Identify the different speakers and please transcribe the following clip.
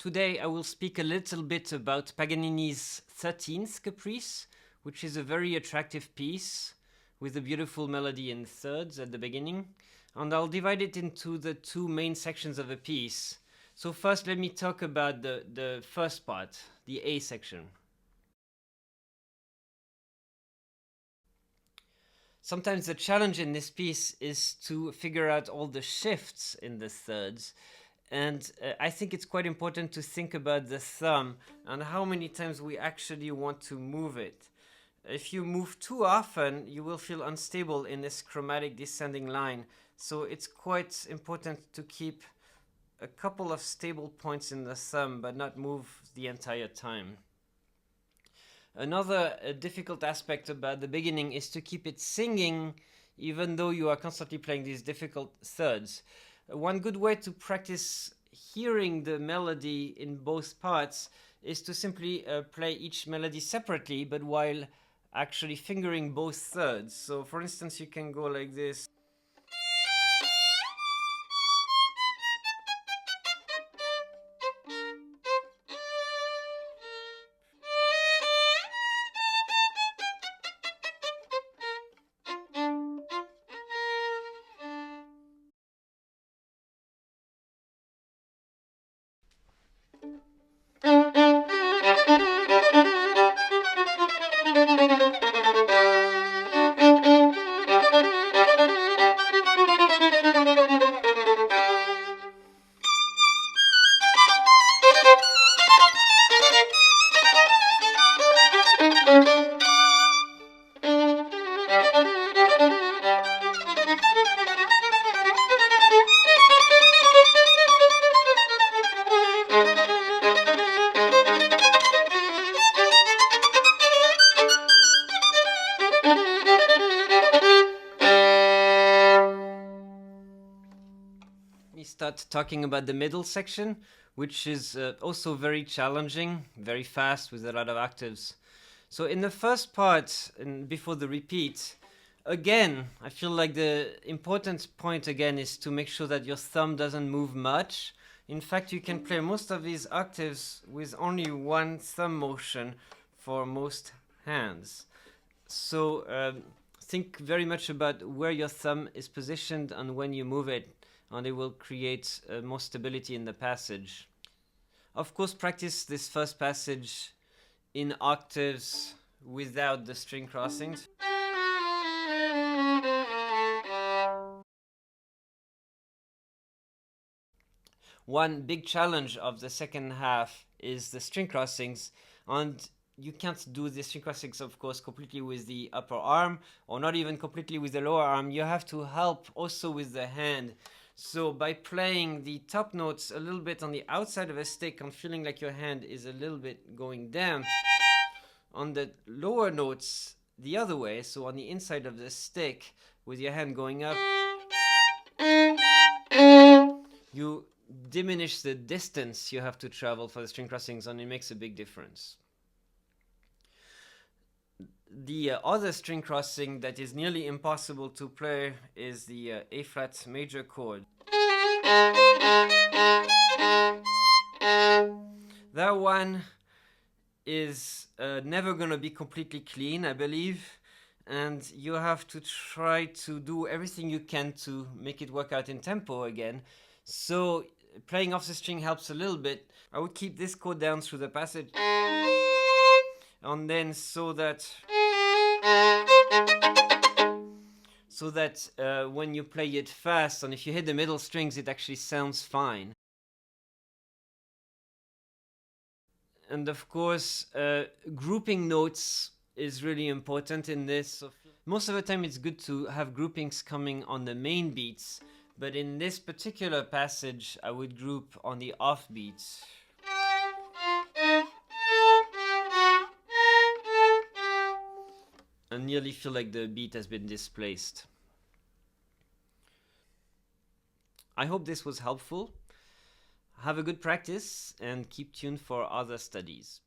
Speaker 1: Today I will speak a little bit about Paganini's 13th Caprice, which is a very attractive piece with a beautiful melody in thirds at the beginning, and I'll divide it into the two main sections of the piece. So first let me talk about the first part, the A section. Sometimes the challenge in this piece is to figure out all the shifts in the thirds. And I think it's quite important to think about the thumb and how many times we actually want to move it. If you move too often, you will feel unstable in this chromatic descending line. So it's quite important to keep a couple of stable points in the thumb, but not move the entire time. Another difficult aspect about the beginning is to keep it singing, even though you are constantly playing these difficult thirds. One good way to practice hearing the melody in both parts is to simply play each melody separately, but while actually fingering both thirds. So for instance, you can go like this. We start talking about the middle section, which is also very challenging, very fast with a lot of octaves. So in the first part, and before the repeat, again, I feel like the important point again is to make sure that your thumb doesn't move much. In fact, you can play most of these octaves with only one thumb motion for most hands. So think very much about where your thumb is positioned and when you move it, and it will create more stability in the passage. Of course, practice this first passage in octaves without the string crossings. One big challenge of the second half is the string crossings, and you can't do the string crossings, of course, completely with the upper arm, or not even completely with the lower arm. You have to help also with the hand. So by playing the top notes a little bit on the outside of a stick and feeling like your hand is a little bit going down, on the lower notes the other way, so on the inside of the stick with your hand going up, you diminish the distance you have to travel for the string crossings, and it makes a big difference. The other string crossing that is nearly impossible to play is the A flat major chord. That one is never going to be completely clean, I believe, and you have to try to do everything you can to make it work out in tempo again. So playing off the string helps a little bit. I would keep this chord down through the passage, and then so that when you play it fast, and if you hit the middle strings, it actually sounds fine. And of course, grouping notes is really important in this. So most of the time it's good to have groupings coming on the main beats, but in this particular passage, I would group on the off beats. And nearly feel like the beat has been displaced. I hope this was helpful. Have a good practice and keep tuned for other studies.